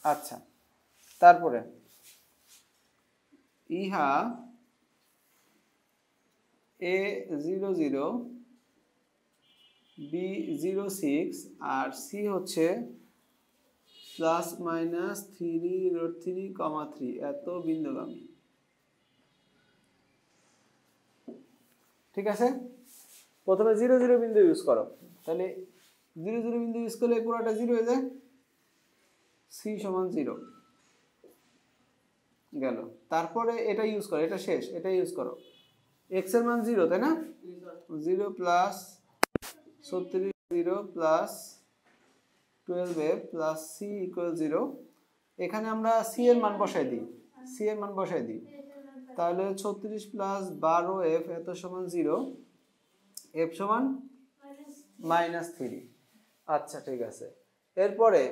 আচ্ছা, তারপরে ইহা A00 B06 আর সি হচ্ছে ±3√3,3 এত বিন্দুগামী। ঠিক আছে, প্রথমে 00 বিন্দু ইউজ করো, তাহলে 00 বিন্দু ইউজ করলে পুরোটা 0 হয়ে যায়, সি সমান 0 গেল। তারপরে এটা ইউজ করো, এটা শেষ, এটা ইউজ করো, x এর মান 0 তাই না, 0 plus 36 0 plus 12f plus C equal 0। এখানে আমরা সি এর মান বসাই দিই, সি এর মান বসাই দিই, তাহলে 36 প্লাস 12f এত সমান 0, f সমান -3। আচ্ছা ঠিক আছে, এরপরে